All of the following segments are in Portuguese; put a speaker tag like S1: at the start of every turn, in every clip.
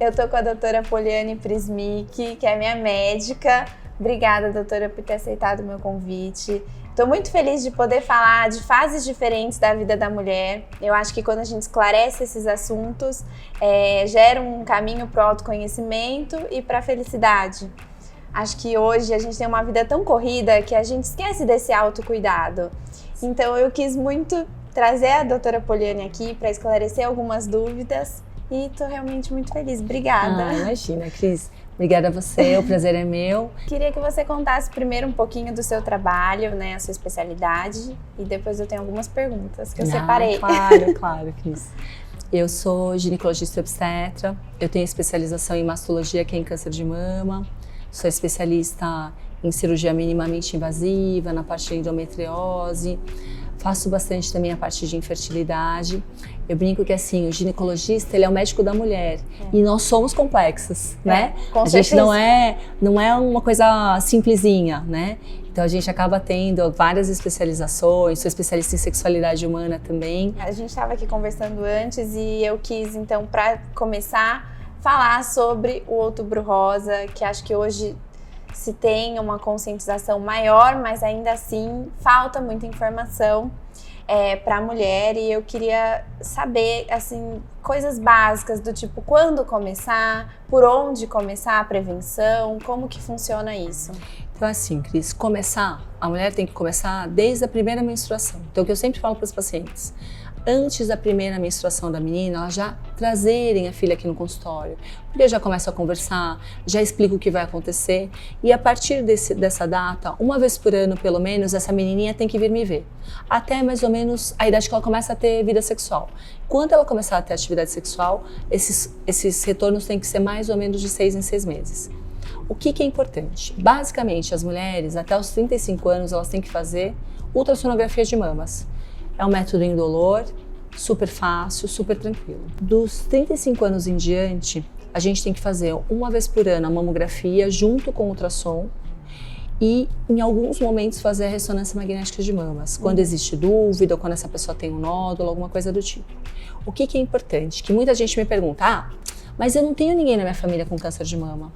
S1: Eu tô com a doutora Poliane Prismic, que é minha médica. Obrigada, doutora, por ter aceitado o meu convite. Estou muito feliz de poder falar de fases diferentes da vida da mulher. Eu acho que quando a gente esclarece esses assuntos, gera um caminho para o autoconhecimento e para a felicidade. Acho que hoje a gente tem uma vida tão corrida que a gente esquece desse autocuidado. Então eu quis muito trazer a doutora Poliane aqui para esclarecer algumas dúvidas e estou realmente muito feliz. Obrigada.
S2: Imagina, Cris. Obrigada a você, o prazer é meu.
S1: Queria que você contasse primeiro um pouquinho do seu trabalho, né, a sua especialidade, e depois eu tenho algumas perguntas que eu separei.
S2: Claro, Cris. Eu sou ginecologista obstetra, eu tenho especialização em mastologia, que é em câncer de mama, sou especialista em cirurgia minimamente invasiva, na parte de endometriose, faço bastante também a parte de infertilidade. Eu brinco que assim, o ginecologista, ele é o médico da mulher e nós somos complexos, né?
S1: Com
S2: a
S1: certeza.
S2: gente não é uma coisa simplesinha, né? Então a gente acaba tendo várias especializações, sou especialista em sexualidade humana também.
S1: A gente estava aqui conversando antes e eu quis então, para começar, falar sobre o Outubro Rosa, que acho que hoje se tem uma conscientização maior, mas ainda assim falta muita informação para a mulher, e eu queria saber assim, coisas básicas do tipo quando começar, por onde começar a prevenção, como que funciona isso?
S2: Então assim, Cris, a mulher tem que começar desde a primeira menstruação. Então o que eu sempre falo para os pacientes, antes da primeira menstruação da menina, elas já trazerem a filha aqui no consultório, porque eu já começo a conversar, já explico o que vai acontecer, e a partir dessa data, uma vez por ano pelo menos, essa menininha tem que vir me ver, até mais ou menos a idade que ela começa a ter vida sexual. Quando ela começar a ter atividade sexual, esses retornos têm que ser mais ou menos de 6 em 6 meses. O que é importante? Basicamente, as mulheres, até os 35 anos, elas têm que fazer ultrassonografia de mamas. É um método indolor, super fácil, super tranquilo. Dos 35 anos em diante, a gente tem que fazer uma vez por ano a mamografia junto com o ultrassom e, em alguns momentos, fazer a ressonância magnética de mamas, quando existe dúvida ou quando essa pessoa tem um nódulo, alguma coisa do tipo. O que é importante? Que muita gente me pergunta, mas eu não tenho ninguém na minha família com câncer de mama.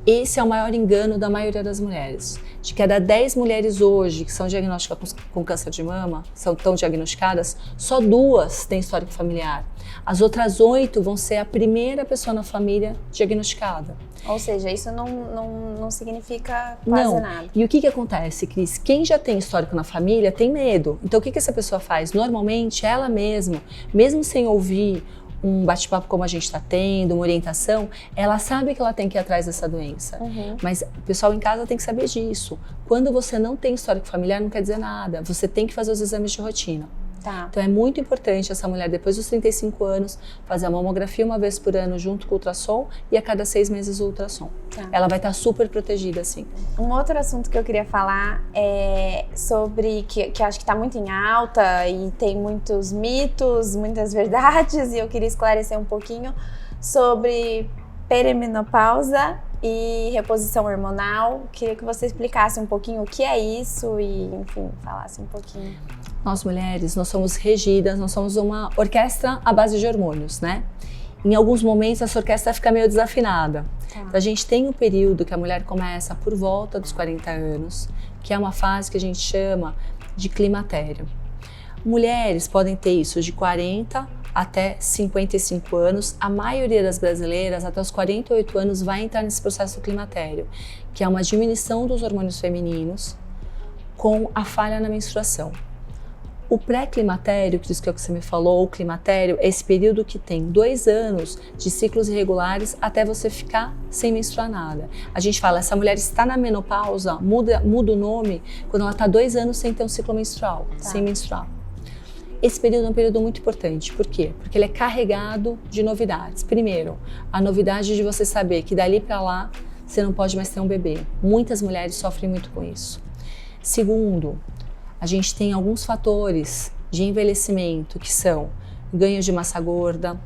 S2: Esse é o maior engano da maioria das mulheres. De cada 10 mulheres hoje que são diagnosticadas com câncer de mama, estão diagnosticadas, só 2 têm histórico familiar. As outras 8 vão ser a primeira pessoa na família diagnosticada.
S1: Ou seja, isso não significa quase nada.
S2: E o que acontece, Cris? Quem já tem histórico na família tem medo. Então o que essa pessoa faz? Normalmente ela mesma, mesmo sem ouvir um bate-papo como a gente está tendo, uma orientação, ela sabe que ela tem que ir atrás dessa doença. Mas o pessoal em casa tem que saber disso. Quando você não tem histórico familiar, não quer dizer nada. Você tem que fazer os exames de rotina.
S1: Tá.
S2: Então é muito importante essa mulher, depois dos 35 anos, fazer a mamografia uma vez por ano junto com o ultrassom e a cada 6 meses o ultrassom.
S1: Tá.
S2: Ela vai estar super protegida, assim.
S1: Um outro assunto que eu queria falar é sobre, que acho que está muito em alta e tem muitos mitos, muitas verdades, e eu queria esclarecer um pouquinho sobre perimenopausa e reposição hormonal. Queria que você explicasse um pouquinho o que é isso e, enfim, falasse um pouquinho.
S2: Nós mulheres, nós somos regidas, nós somos uma orquestra à base de hormônios, né? Em alguns momentos essa orquestra fica meio desafinada.
S1: Tá.
S2: Então, a gente tem um período que a mulher começa por volta dos 40 anos, que é uma fase que a gente chama de climatério. Mulheres podem ter isso de 40 até 55 anos. A maioria das brasileiras, até os 48 anos, vai entrar nesse processo do climatério, que é uma diminuição dos hormônios femininos com a falha na menstruação. O pré-climatério, que é o que você me falou, o climatério, é esse período que tem 2 anos de ciclos irregulares até você ficar sem menstruar nada. A gente fala, essa mulher está na menopausa, muda o nome quando ela está 2 anos sem ter um ciclo menstrual, sem menstruar. Esse período é um período muito importante. Por quê? Porque ele é carregado de novidades. Primeiro, a novidade de você saber que dali para lá você não pode mais ter um bebê. Muitas mulheres sofrem muito com isso. Segundo, a gente tem alguns fatores de envelhecimento que são ganho de massa gorda,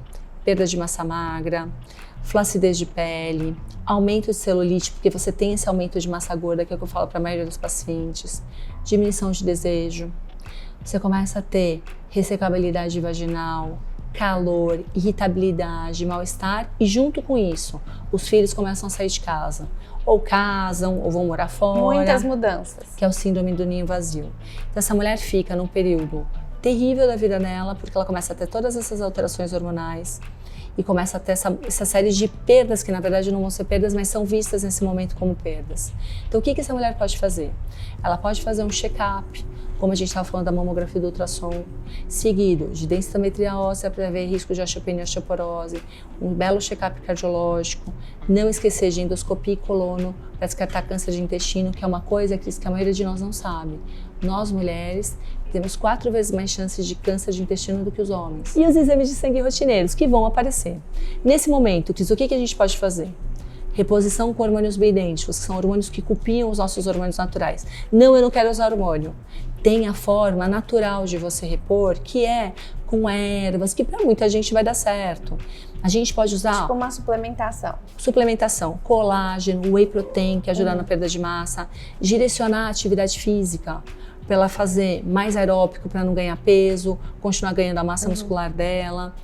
S2: perda de massa magra, flacidez de pele, aumento de celulite, porque você tem esse aumento de massa gorda, que é o que eu falo para a maioria dos pacientes, diminuição de desejo, você começa a ter ressecabilidade vaginal, calor, irritabilidade, mal-estar e junto com isso, os filhos começam a sair de casa. Ou casam, ou vão morar fora.
S1: Muitas mudanças.
S2: Que é o síndrome do ninho vazio. Então essa mulher fica num período terrível da vida dela, porque ela começa a ter todas essas alterações hormonais e começa a ter essa série de perdas, que na verdade não vão ser perdas, mas são vistas nesse momento como perdas. Então o que essa mulher pode fazer? Ela pode fazer um check-up, como a gente estava falando da mamografia do ultrassom, seguido de densitometria óssea para ver risco de osteopenia e osteoporose, um belo check-up cardiológico, não esquecer de endoscopia e colono para descartar câncer de intestino, que é uma coisa, Cris, que a maioria de nós não sabe. Nós, mulheres, temos 4 vezes mais chances de câncer de intestino do que os homens. E os exames de sangue rotineiros, que vão aparecer. Nesse momento, Cris, o que a gente pode fazer? Reposição com hormônios bioidênticos, que são hormônios que copiam os nossos hormônios naturais. Não, eu não quero usar hormônio. Tem a forma natural de você repor, que é com ervas, que para muita gente vai dar certo. A gente pode usar...
S1: Tipo uma suplementação.
S2: Suplementação, colágeno, whey protein, que ajuda na perda de massa, direcionar a atividade física, para ela fazer mais aeróbico, para não ganhar peso, continuar ganhando a massa muscular dela.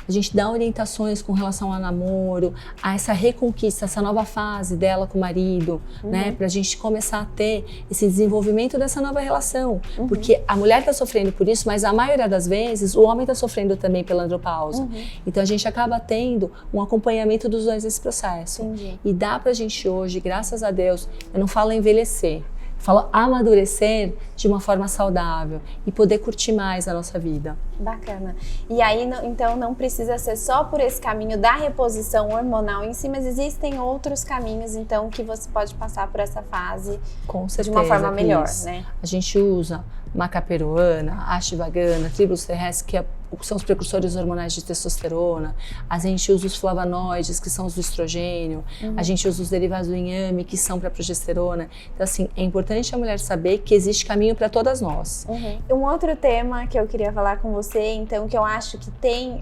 S2: A gente dá orientações com relação ao namoro, a essa reconquista, essa nova fase dela com o marido, né? Pra gente começar a ter esse desenvolvimento dessa nova relação. Porque a mulher tá sofrendo por isso, mas a maioria das vezes o homem tá sofrendo também pela andropausa. Então a gente acaba tendo um acompanhamento dos dois nesse processo. E dá pra gente hoje, graças a Deus, eu não falo envelhecer, falo amadurecer de uma forma saudável e poder curtir mais a nossa vida.
S1: Bacana. E aí, então, não precisa ser só por esse caminho da reposição hormonal em si, mas existem outros caminhos, então, que você pode passar por essa fase
S2: com certeza,
S1: de uma forma melhor,
S2: Cris,
S1: né?
S2: A gente usa maca peruana, ashwagandha, tribulus terrestre, que são os precursores hormonais de testosterona. A gente usa os flavonoides, que são os do estrogênio. A gente usa os derivados do inhame, que são para progesterona. Então, assim, é importante a mulher saber que existe caminho para todas nós.
S1: Um outro tema que eu queria falar com você, então, que eu acho que tem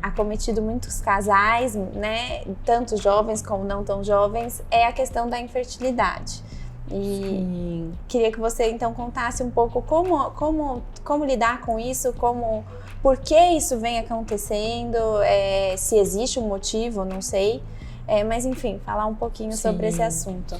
S1: acometido muitos casais, né, tanto jovens como não tão jovens, é a questão da infertilidade. E queria que você então contasse um pouco como lidar com isso, por que isso vem acontecendo, se existe um motivo, não sei, mas enfim, falar um pouquinho sobre esse assunto.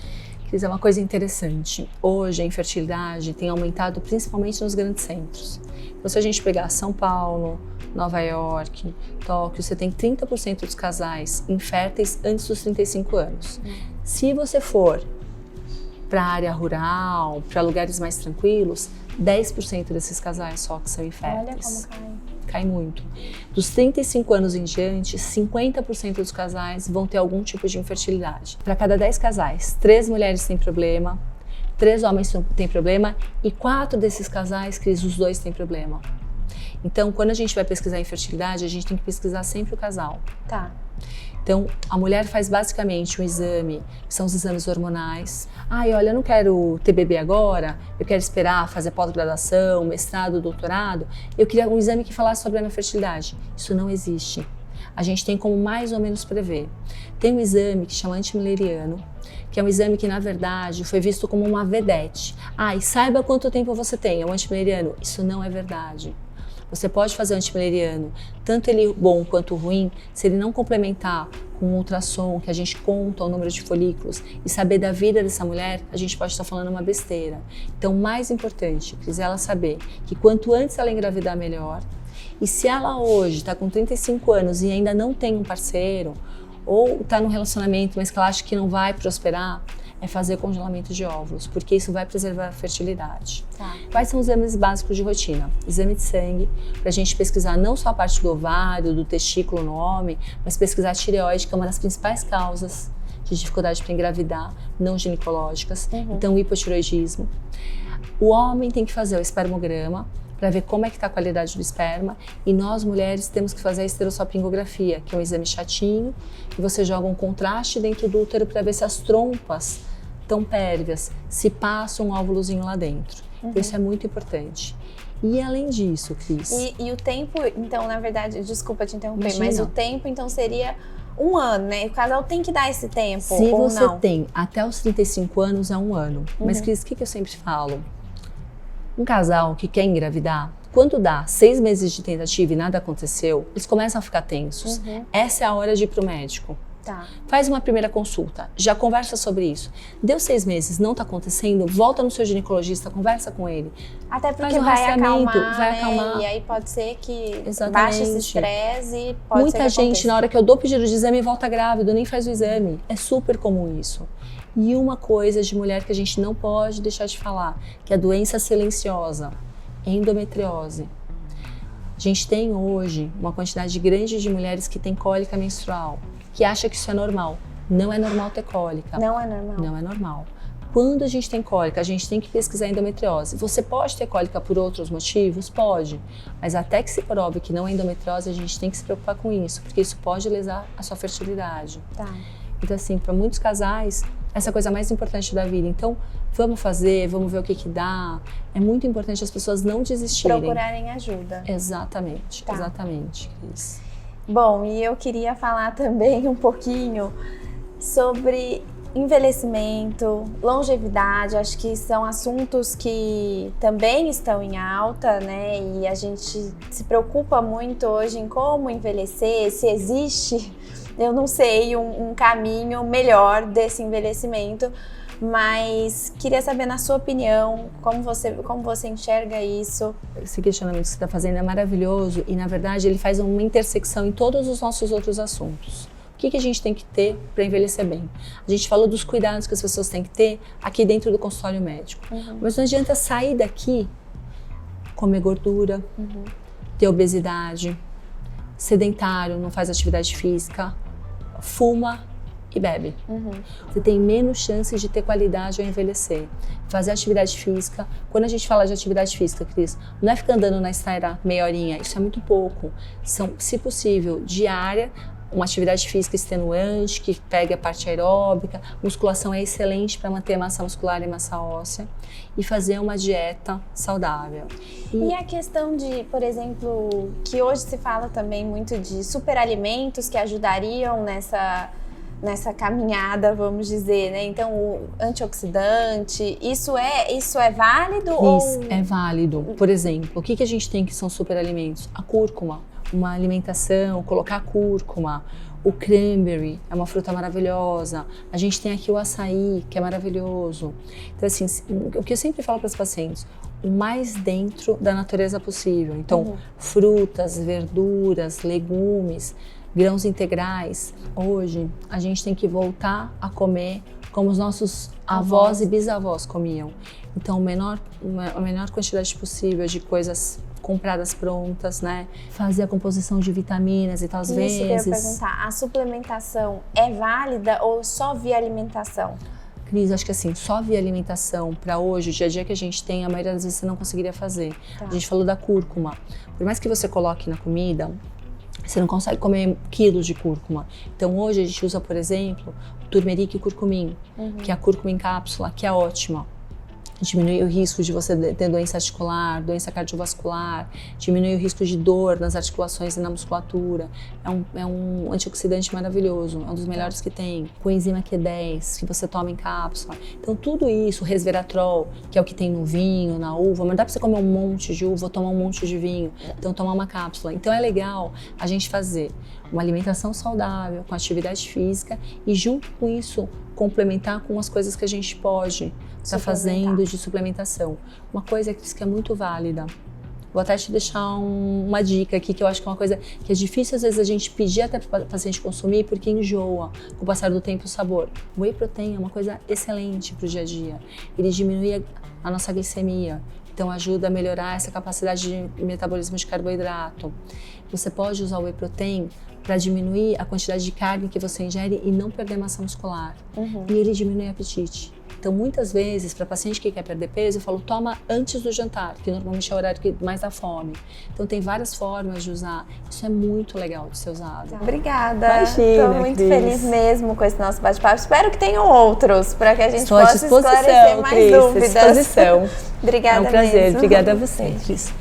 S2: Cris, é uma coisa interessante. Hoje a infertilidade tem aumentado principalmente nos grandes centros. Então, se a gente pegar São Paulo, Nova York, Tóquio, você tem 30% dos casais inférteis antes dos 35 anos. Se você for para a área rural, para lugares mais tranquilos, 10% desses casais só que são inférteis.
S1: Olha como
S2: cai muito. Dos 35 anos em diante, 50% dos casais vão ter algum tipo de infertilidade. Para cada 10 casais, 3 mulheres têm problema, 3 homens têm problema e 4 desses casais, Cris, os 2 têm problema. Então, quando a gente vai pesquisar infertilidade, a gente tem que pesquisar sempre o casal.
S1: Tá.
S2: Então, a mulher faz basicamente um exame, que são os exames hormonais. Olha, eu não quero ter bebê agora, eu quero esperar fazer pós-graduação, mestrado, doutorado. Eu queria um exame que falasse sobre a minha fertilidade. Isso não existe. A gente tem como mais ou menos prever. Tem um exame que chama antimileriano, que é um exame que, na verdade, foi visto como uma vedete. E saiba quanto tempo você tem, é um antimileriano. Isso não é verdade. Você pode fazer o antimileriano, tanto ele bom quanto ruim, se ele não complementar com um ultrassom, que a gente conta o número de folículos e saber da vida dessa mulher, a gente pode estar falando uma besteira. Então, o mais importante, Cris, é ela saber que quanto antes ela engravidar, melhor. E se ela hoje está com 35 anos e ainda não tem um parceiro, ou está num relacionamento, mas que ela acha que não vai prosperar, é fazer congelamento de óvulos, porque isso vai preservar a fertilidade.
S1: Tá.
S2: Quais são os exames básicos de rotina? Exame de sangue, para a gente pesquisar não só a parte do ovário, do testículo no homem, mas pesquisar a tireoide, que é uma das principais causas de dificuldade para engravidar, não ginecológicas. Então, o hipotireoidismo. O homem tem que fazer o espermograma, para ver como é que está a qualidade do esperma, e nós mulheres temos que fazer a esterossalpingografia, que é um exame chatinho, que você joga um contraste dentro do útero para ver se as trompas estão pérvias, se passa um óvulozinho lá dentro. Então, isso é muito importante. E além disso, Cris...
S1: E o tempo, então, na verdade, desculpa te interromper,
S2: Imagina.
S1: mas o tempo, então, seria 1 ano, né? O casal tem que dar esse tempo,
S2: Se
S1: ou
S2: você
S1: não?
S2: tem até os 35 anos, é 1 ano. Mas, Cris, o que eu sempre falo? Um casal que quer engravidar, Quando dá 6 meses de tentativa e nada aconteceu, eles começam a ficar tensos. Essa é a hora de ir pro médico.
S1: Tá.
S2: Faz uma primeira consulta, já conversa sobre isso. Deu 6 meses, não está acontecendo, volta no seu ginecologista, conversa com ele.
S1: Até porque
S2: Faz um rastreamento, vai
S1: né?
S2: acalmar.
S1: E aí pode ser que
S2: Exatamente.
S1: baixe esse estresse e pode
S2: Muita
S1: ser que
S2: gente,
S1: aconteça.
S2: na hora que eu dou pedido de exame, volta grávida, nem faz o exame. É super comum isso. E uma coisa de mulher que a gente não pode deixar de falar, que é a doença silenciosa, endometriose. A gente tem hoje uma quantidade grande de mulheres que têm cólica menstrual, que acha que isso é normal. Não é normal ter cólica.
S1: Não é normal.
S2: Não é normal. Quando a gente tem cólica, a gente tem que pesquisar endometriose. Você pode ter cólica por outros motivos? Pode. Mas até que se prove que não é endometriose, a gente tem que se preocupar com isso, porque isso pode lesar a sua fertilidade.
S1: Tá.
S2: Então, assim, para muitos casais, essa é a coisa mais importante da vida. Então, vamos fazer, vamos ver o que dá. É muito importante as pessoas não desistirem.
S1: Procurarem ajuda.
S2: Exatamente,
S1: Tá.
S2: exatamente, Cris.
S1: Bom, e eu queria falar também um pouquinho sobre envelhecimento, longevidade. Acho que são assuntos que também estão em alta, né? E a gente se preocupa muito hoje em como envelhecer, se existe, eu não sei, um caminho melhor desse envelhecimento. Mas queria saber, na sua opinião, como você enxerga isso?
S2: Esse questionamento que você está fazendo é maravilhoso e, na verdade, ele faz uma intersecção em todos os nossos outros assuntos. O que a gente tem que ter para envelhecer bem? A gente falou dos cuidados que as pessoas têm que ter aqui dentro do consultório médico. Mas não adianta sair daqui, comer gordura, ter obesidade, sedentário, não faz atividade física, fuma e bebe. Você tem menos chances de ter qualidade ao envelhecer. Fazer atividade física. Quando a gente fala de atividade física, Cris, não é ficar andando na esteira meia horinha, isso é muito pouco. São, se possível, diária, uma atividade física extenuante, que pegue a parte aeróbica. Musculação é excelente para manter massa muscular e massa óssea. E fazer uma dieta saudável.
S1: E a questão de, por exemplo, que hoje se fala também muito de superalimentos que ajudariam nessa caminhada, vamos dizer, né? Então, o antioxidante, isso é válido?
S2: Isso é válido. Por exemplo, o que a gente tem que são superalimentos? A cúrcuma, uma alimentação, colocar cúrcuma. O cranberry é uma fruta maravilhosa. A gente tem aqui o açaí, que é maravilhoso. Então, assim, o que eu sempre falo para os pacientes, o mais dentro da natureza possível. Então, frutas, verduras, legumes, grãos integrais. Hoje, a gente tem que voltar a comer como os nossos avós e bisavós comiam. Então, a menor quantidade possível de coisas compradas prontas, né? Fazer a composição de vitaminas e tal, às vezes.
S1: Isso que eu ia perguntar, a suplementação é válida ou só via alimentação?
S2: Cris, acho que assim, só via alimentação para hoje, o dia a dia que a gente tem, a maioria das vezes você não conseguiria fazer.
S1: Tá.
S2: A gente falou da cúrcuma. Por mais que você coloque na comida, você não consegue comer quilos de cúrcuma. Então hoje a gente usa, por exemplo, o turmeric e o curcumim, que é a cúrcuma em cápsula, que é ótima. Diminui o risco de você ter doença articular, doença cardiovascular, diminui o risco de dor nas articulações e na musculatura. É um antioxidante maravilhoso, é um dos melhores que tem. Coenzima Q10, que você toma em cápsula. Então tudo isso, o resveratrol, que é o que tem no vinho, na uva, mas dá pra você comer um monte de uva ou tomar um monte de vinho, então tomar uma cápsula. Então é legal a gente fazer uma alimentação saudável, com atividade física e junto com isso complementar com as coisas que a gente pode estar fazendo de suplementação. Uma coisa que é muito válida. Vou até te deixar uma dica aqui, que eu acho que é uma coisa que é difícil às vezes a gente pedir até para o paciente consumir, porque enjoa com o passar do tempo o sabor. O whey protein é uma coisa excelente para o dia a dia. Ele diminui a nossa glicemia, então ajuda a melhorar essa capacidade de metabolismo de carboidrato. Você pode usar o whey protein para diminuir a quantidade de carne que você ingere e não perder massa muscular. E ele diminui o apetite. Então, muitas vezes, para paciente que quer perder peso, eu falo, toma antes do jantar, que normalmente é o horário que mais dá fome. Então, tem várias formas de usar. Isso é muito legal de ser usado.
S1: Obrigada.
S2: Imagina,
S1: estou muito
S2: Cris.
S1: feliz mesmo com esse nosso bate-papo. Espero que tenham outros, para que a gente
S2: Estou à
S1: possa
S2: disposição,
S1: esclarecer mais
S2: Cris,
S1: dúvidas.
S2: À disposição.
S1: Obrigada
S2: É um prazer.
S1: mesmo.
S2: Obrigada a você, Cris.